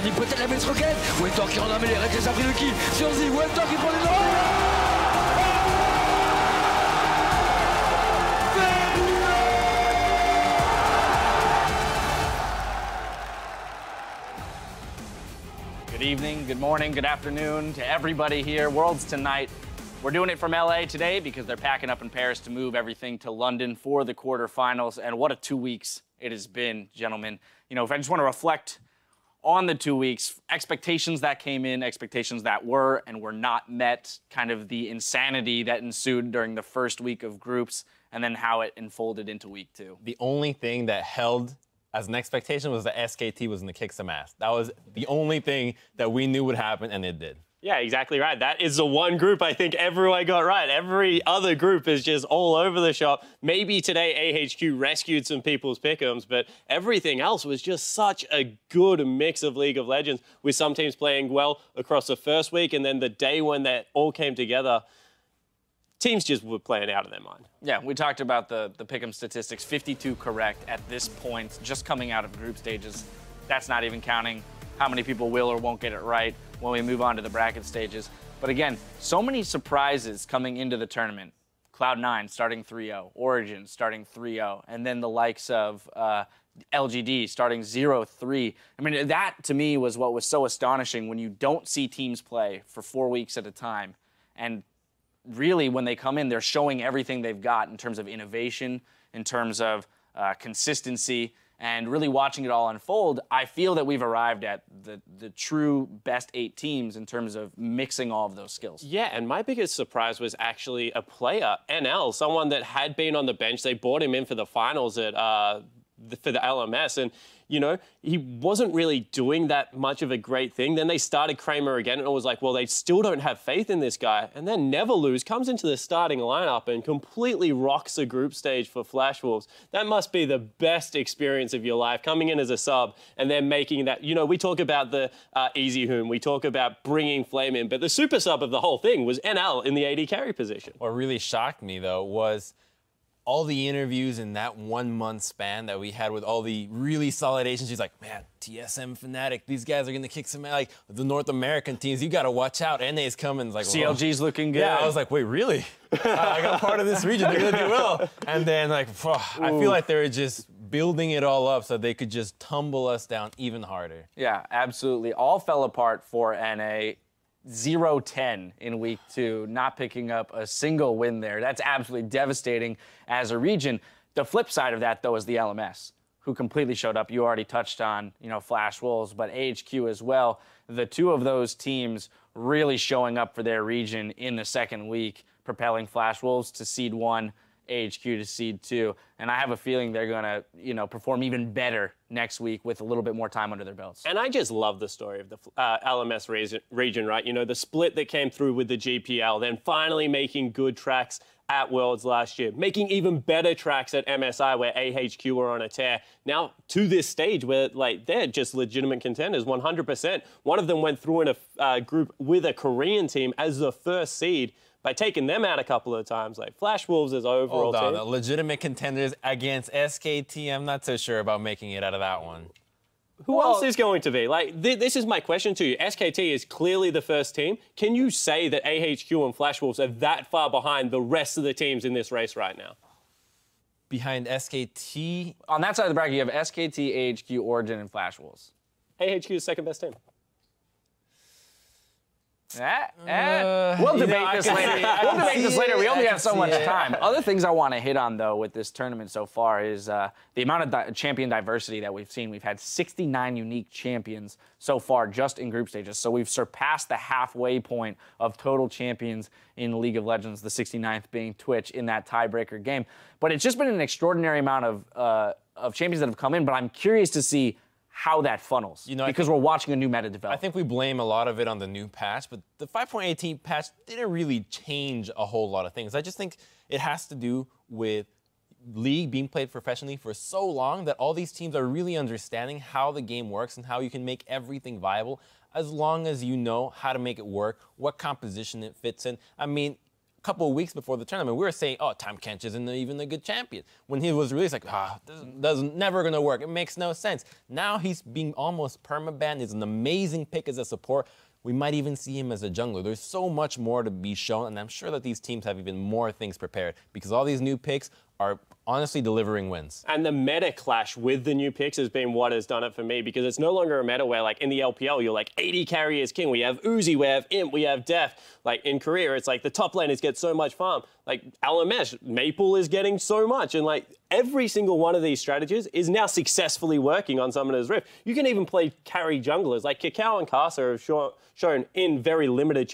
dit peut-être la base roquette. Wettor qui rend mêlée avec les abris de qui sur Z. Wettor qui prend les Good evening, good morning, good afternoon to everybody here. Worlds tonight. We're doing it from LA today because they're packing up in Paris to move everything to London for the quarterfinals. And what a 2 weeks it has been, gentlemen. You know, if I just want to reflect on the 2 weeks, expectations that came in, expectations that were and were not met, kind of the insanity that ensued during the first week of groups, and then how it unfolded into week 2. The only thing that held as an expectation was that SKT was going to kick some ass. That was the only thing that we knew would happen, and it did. Yeah, exactly right. That is the one group I think everyone got right. Every other group is just all over the shop. Maybe today AHQ rescued some people's pick'ems, but everything else was just such a good mix of League of Legends, with some teams playing well across the first week, and then the day when that all came together, teams just were playing out of their mind. Yeah, we talked about the pick'em statistics, 52 correct at this point, just coming out of group stages. That's not even counting how many people will or won't get it right when we move on to the bracket stages. But again, so many surprises coming into the tournament. Cloud9 starting 3-0, Origin starting 3-0, and then the likes of LGD starting 0-3. I mean, that to me was what was so astonishing when you don't see teams play for 4 weeks at a time. And really, when they come in, they're showing everything they've got in terms of innovation, in terms of consistency, and really watching it all unfold. I feel that we've arrived at the true best 8 teams in terms of mixing all of those skills. Yeah, and my biggest surprise was actually a player, NL, someone that had been on the bench. They brought him in for the finals at for the LMS, and you know, he wasn't really doing that much of a great thing. Then they started Kramer again, and it was like, well, they still don't have faith in this guy. And then Neverlose comes into the starting lineup and completely rocks the group stage for Flash Wolves. That must be the best experience of your life, coming in as a sub and then making that, you know, we talk about the Easy Hoon, we talk about bringing Flame in, but the super sub of the whole thing was NL in the AD carry position. What really shocked me, though, was all the interviews in that 1 month span that we had with all the really solid agencies, like, man, TSM Fnatic, these guys are going to kick some, like, the North American teams, you got to watch out. NA's coming. Like, CLG's looking good. Yeah, I was like, wait, really? I got part of this region. They're going to do well. And then, like, I feel like they were just building it all up so they could just tumble us down even harder. Yeah, absolutely. All fell apart for NA. 0-10 in week 2, not picking up a single win there. That's absolutely devastating as a region. The flip side of that, though, is the LMS, who completely showed up. You already touched on, you know, Flash Wolves, but AHQ as well. The two of those teams really showing up for their region in the second week, propelling Flash Wolves to seed 1, AHQ to seed 2. And I have a feeling they're going to, you know, perform even better next week with a little bit more time under their belts. And I just love the story of the LMS region, right? You know, the split that came through with the GPL, then finally making good tracks at Worlds last year, making even better tracks at MSI where AHQ were on a tear. Now to this stage where, like, they're just legitimate contenders, 100%. One of them went through in a group with a Korean team as the first seed by taking them out a couple of times. Like, Flash Wolves is overall Hold on, team. the legitimate contenders against SKT, I'm not so sure about making it out of that one. Who else is going to be? Like, this is my question to you. SKT is clearly the first team. Can you say that AHQ and Flash Wolves are that far behind the rest of the teams in this race right now? Behind SKT? On that side of the bracket, you have SKT, AHQ, Origin, and Flash Wolves. AHQ is second best team. We'll debate this later. We'll debate this later. We only have so much time. Other things I want to hit on, though, with this tournament so far is the amount of champion diversity that we've seen. We've had 69 unique champions so far just in group stages. So we've surpassed the halfway point of total champions in League of Legends, the 69th being Twitch in that tiebreaker game. But it's just been an extraordinary amount of champions that have come in, but I'm curious to see how that funnels, you know, because we're watching a new meta develop. I think we blame a lot of it on the new patch, but the 5.18 patch didn't really change a whole lot of things. I just think it has to do with League being played professionally for so long that all these teams are really understanding how the game works and how you can make everything viable as long as you know how to make it work, what composition it fits in. I mean, couple of weeks before the tournament, we were saying, oh, Tom Kench isn't even a good champion. When he was released, like, this is never going to work. It makes no sense. Now he's being almost perma-banned. He's an amazing pick as a support. We might even see him as a jungler. There's so much more to be shown, and I'm sure that these teams have even more things prepared because all these new picks are honestly delivering wins. And the meta clash with the new picks has been what has done it for me because it's no longer a meta where, like, in the LPL, you're like, AD carry is king. We have Uzi, we have Imp, we have Def. Like, in Korea, it's like the top laners get so much farm. Like, LMS, Maple is getting so much. And, like, every single one of these strategies is now successfully working on Summoner's Rift. You can even play carry junglers. Like, Kakao and Kasa have shown in very limited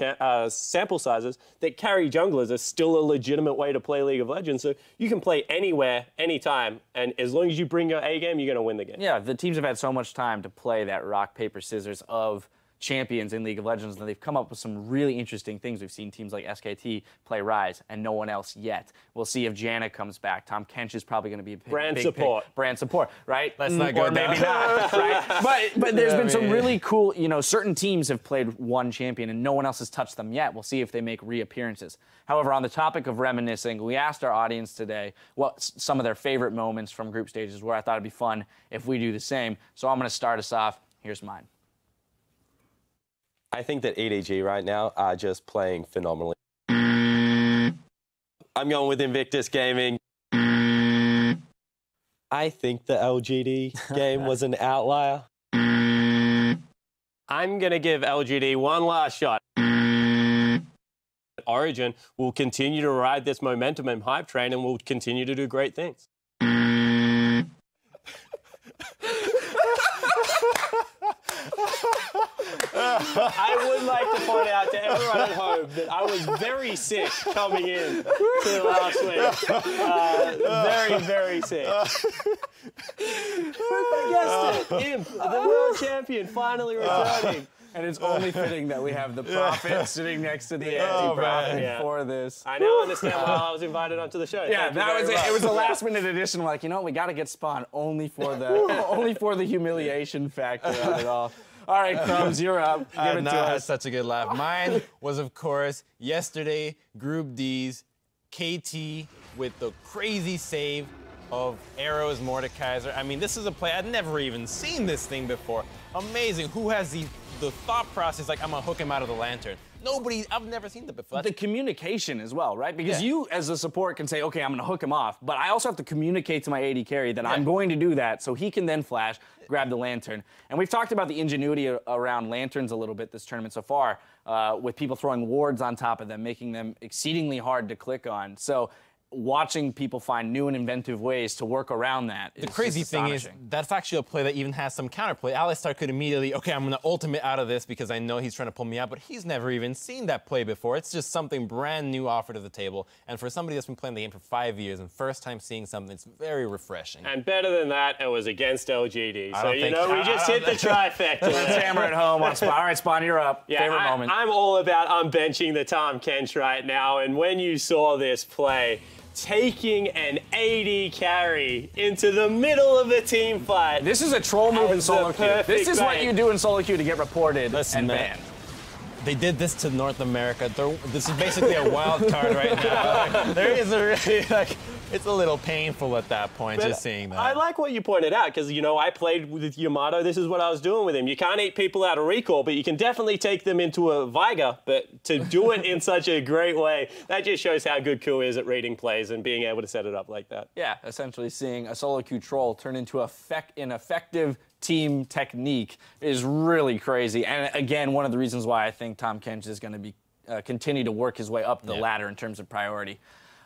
sample sizes that carry junglers are still a legitimate way to play League of Legends. So you can play anywhere, anytime, and as long as you bring your A game, you're going to win the game. Yeah, the teams have had so much time to play that rock, paper, scissors of champions in League of Legends, and they've come up with some really interesting things. We've seen teams like SKT play Ryze, and no one else yet. We'll see if Janna comes back. Tom Kench is probably going to be a brand support. Brand support, right? Let's not go or down. maybe not, right? But there's been some really cool, certain teams have played one champion, and no one else has touched them yet. We'll see if they make reappearances. However, on the topic of reminiscing, we asked our audience today what some of their favorite moments from group stages were. I thought it'd be fun if we do the same. So I'm going to start us off. Here's mine. I think that EDG right now are just playing phenomenally. I'm going with Invictus Gaming. I think the LGD game was an outlier. I'm going to give LGD one last shot. Origin will continue to ride this momentum and hype train and will continue to do great things. I would like to point out to everyone at home that I was very sick coming in to last week. Very, very sick. Guessed it. Imp, the world champion, finally returning. And it's only fitting that we have the prophet sitting next to the anti-prophet for this. I now understand why I was invited onto the show. Yeah, that was it. It was a last-minute addition. We're like, we got to get Spawn only for the humiliation factor of it all. All right, Crumbs, you're up. Give it to us. That's such a good laugh. Mine was, of course, yesterday, Group D's, KT with the crazy save of Arrow's Mordekaiser. I mean, this is a play. I'd never even seen this thing before. Amazing. Who has the thought process like, I'm going to hook him out of the lantern? Nobody, I've never seen that before. The communication as well, right? Because you, as a support, can say, okay, I'm going to hook him off, but I also have to communicate to my AD carry that I'm going to do that so he can then flash, grab the lantern. And we've talked about the ingenuity around lanterns a little bit this tournament so far, with people throwing wards on top of them, making them exceedingly hard to click on. So watching people find new and inventive ways to work around that is the crazy thing is that's actually a play that even has some counterplay. Alistar could immediately, okay, I'm going to ultimate out of this because I know he's trying to pull me out, but he's never even seen that play before. It's just something brand new offered to the table. And for somebody that's been playing the game for 5 years and first time seeing something, it's very refreshing. And better than that, it was against LGD. So, we just hit the trifecta. Let's hammer it home on Spawn. All right, Spawn, you're up. Yeah, favorite moment. I'm all about unbenching the Tom Kench right now. And when you saw this play, taking an AD carry into the middle of a team fight. This is a troll move in solo queue. This is what you do in solo queue to get reported and banned. They did this to North America. This is basically a wild card right now. There is a really, it's a little painful at that point, just seeing that. I like what you pointed out, because, I played with Yamato. This is what I was doing with him. You can't eat people out of recall, but you can definitely take them into a Viger. But to do it in such a great way, that just shows how good Ku is at reading plays and being able to set it up like that. Yeah, essentially seeing a solo queue troll turn into an effective team technique is really crazy. And again, one of the reasons why I think Tom Kench is going to be continue to work his way up the ladder in terms of priority.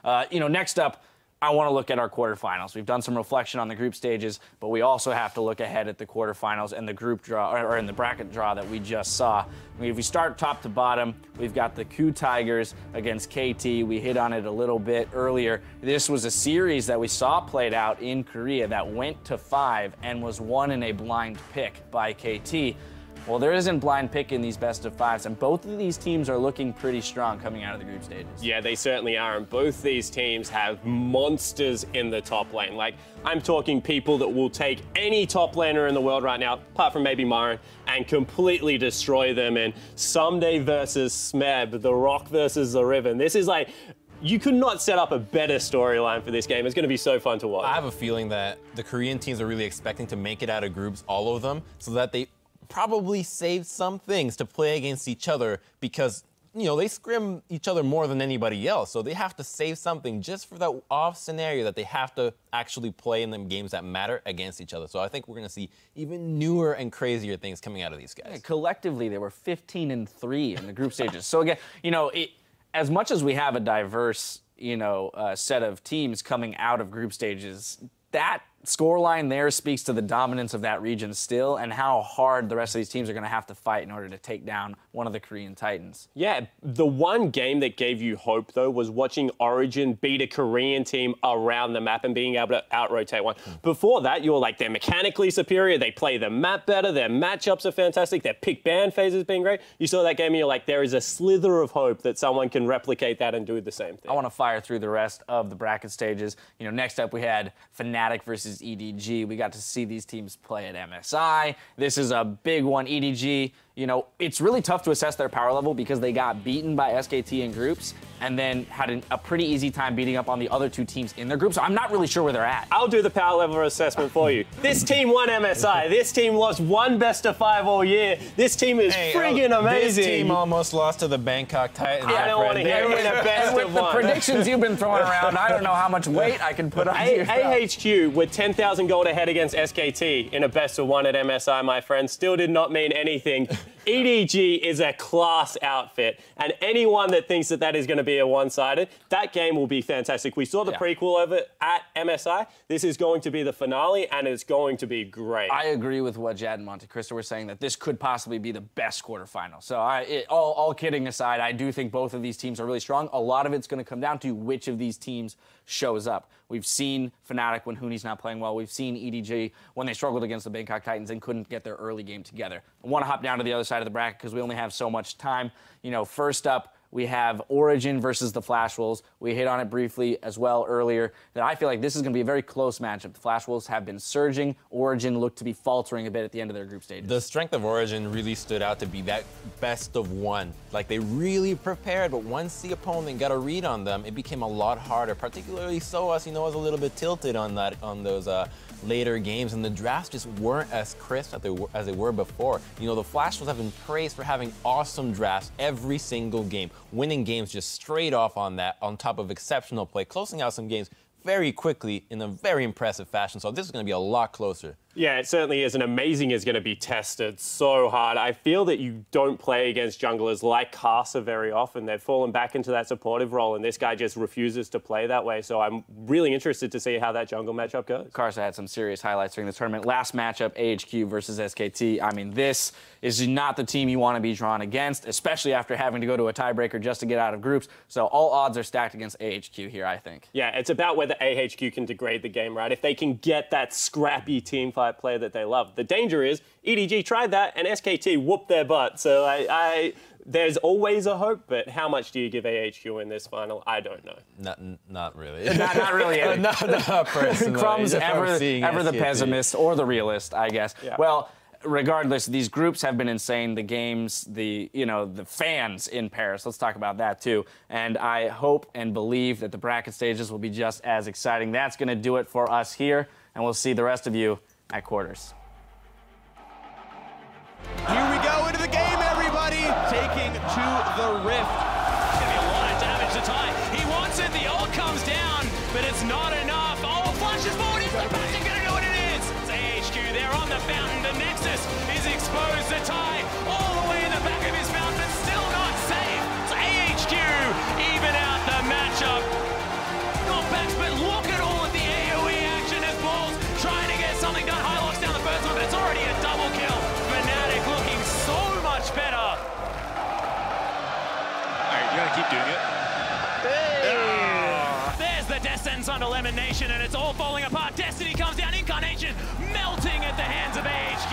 Next up, I want to look at our quarterfinals. We've done some reflection on the group stages, but we also have to look ahead at the quarterfinals and the group draw, or in the bracket draw that we just saw. I mean, if we start top to bottom, we've got the Ku Tigers against KT. We hit on it a little bit earlier. This was a series that we saw played out in Korea that went to 5 and was won in a blind pick by KT. Well, there isn't blind pick in these best of fives, and both of these teams are looking pretty strong coming out of the group stages. Yeah, they certainly are, and both these teams have monsters in the top lane. Like, I'm talking people that will take any top laner in the world right now, apart from maybe Myron, and completely destroy them. And Someday versus Smeb, The Rock versus the Riven. This is like, you could not set up a better storyline for this game. It's going to be so fun to watch. I have a feeling that the Korean teams are really expecting to make it out of groups, all of them, so that they probably save some things to play against each other because, you know, they scrim each other more than anybody else. So they have to save something just for that off scenario that they have to actually play in them games that matter against each other. So I think we're going to see even newer and crazier things coming out of these guys. Yeah, collectively, they were 15-3 in the group stages. So again, you know, as much as we have a diverse, you know, set of teams coming out of group stages, that scoreline there speaks to the dominance of that region still and how hard the rest of these teams are going to have to fight in order to take down one of the Korean Titans. Yeah, the one game that gave you hope, though, was watching Origin beat a Korean team around the map and being able to out-rotate one. Before that, you were like, they're mechanically superior, they play the map better, their matchups are fantastic, their pick-ban phase has been great. You saw that game and you're like, there is a slither of hope that someone can replicate that and do the same thing. I want to fire through the rest of the bracket stages. You know, next up we had Fnatic versus EDG. We got to see these teams play at MSI. This is a big one. EDG, you know, it's really tough to assess their power level because they got beaten by SKT in groups and then had a pretty easy time beating up on the other two teams in their group. So I'm not really sure where they're at. I'll do the power level assessment for you. This team won MSI. This team lost one best of 5 all year. This team is friggin' amazing. This team almost lost to the Bangkok Titans. I don't want to hear it. A best And with of the one. predictions you've been throwing around, I don't know how much weight I can put on you. AHQ were 10,000 gold ahead against SKT in a best of 1 at MSI, my friend. Still did not mean anything. EDG is a class outfit, and anyone that thinks that that is going to be a one-sided, that game will be fantastic. We saw the prequel of it at MSI. This is going to be the finale, and it's going to be great. I agree with what Jad and Monte Cristo were saying, that this could possibly be the best quarterfinal. So all kidding aside, I do think both of these teams are really strong. A lot of it's going to come down to which of these teams shows up. We've seen Fnatic when Huni's not playing well. We've seen EDG when they struggled against the Bangkok Titans and couldn't get their early game together. I want to hop down to the other side of the bracket because we only have so much time. You know, first up, we have Origin versus the Flash Wolves. We hit on it briefly as well earlier that I feel like this is going to be a very close matchup. The Flash Wolves have been surging. Origin looked to be faltering a bit at the end of their group stages. The strength of Origin really stood out to be that best of 1. Like, they really prepared, but once the opponent got a read on them, it became a lot harder, particularly Soas, you know, was a little bit tilted on those later games, and the drafts just weren't as crisp as they were before. You know, the Flash Wolves have been praised for having awesome drafts every single game, winning games just straight off on that, on top of exceptional play, closing out some games very quickly in a very impressive fashion. So this is going to be a lot closer. Yeah, it certainly is, and Amazing is going to be tested so hard. I feel that you don't play against junglers like Casa very often. They've fallen back into that supportive role, and this guy just refuses to play that way. So I'm really interested to see how that jungle matchup goes. Casa had some serious highlights during the tournament. Last matchup, AHQ versus SKT. I mean, this is not the team you want to be drawn against, especially after having to go to a tiebreaker just to get out of groups. So all odds are stacked against AHQ here, I think. Yeah, it's about whether AHQ can degrade the game, right? If they can get that scrappy team fight play that they love. The danger is EDG tried that and SKT whooped their butt. So there's always a hope, but how much do you give AHQ in this final? I don't know. Not really. not really. not personally. Crumbs ever the pessimist or the realist, I guess. Yeah. Well, regardless, these groups have been insane. The games, the fans in Paris. Let's talk about that too. And I hope and believe that the bracket stages will be just as exciting. That's going to do it for us here, and we'll see the rest of you at quarters. Here we go into the game, everybody. Taking to the rift. It's going to be a lot of damage to tie. He wants it. The ult comes down, but it's not enough. Oh, Flash is forward. Is the passing going to do what it is? It's AHQ. They're on the fountain. The Nexus is exposed to tie all the way in the back of his fountain, but still not safe. It's AHQ. Even out the matchup. Knockbacks, but look at all of the AoE action as Balls trying to get something done. High locks down the first one, but it's already a double kill. Fnatic looking so much better. All right, you gotta keep doing it. There's the the descent on elimination, and it's all falling apart. Destiny comes down, Incarnation melting at the hands of AHQ.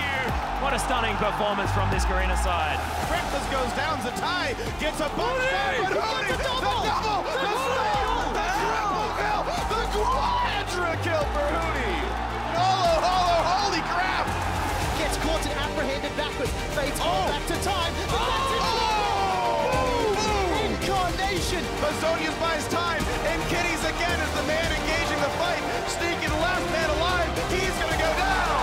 What a stunning performance from this Garena side. Reckless goes down, Zatai gets a bunch back, but Hootie, the double, the steal, the triple kill, the quadra kill for Hootie. Holy crap! Gets caught and apprehended backwards. Fade's back to time, but that's it. Incarnation! Bazonius buys time, and Kitty's again is the man engaging the fight. Sneaking last man alive, he's gonna go down!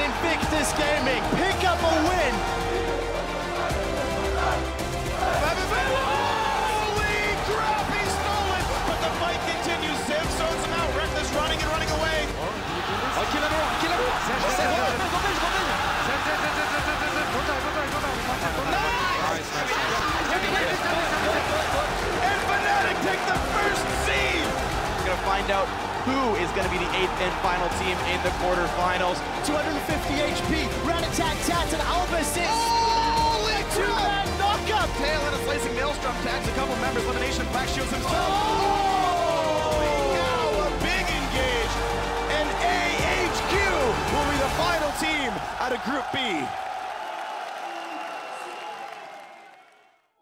Invictus Gaming pick up a win. Holy crap, he stole it! But the fight continues. Sim sorts him out. Reckless running and running away. And Fnatic take the first seed! We're gonna find out who is gonna be the 8th and final team in the quarterfinals. 250 HP, round attack, Tats, and Albus is Holy two-man knockup. Tail and a slicing maelstrom tags a couple members. Elimination, Black shields himself. Holy cow, a big engage. And AHQ will be the final team out of Group B.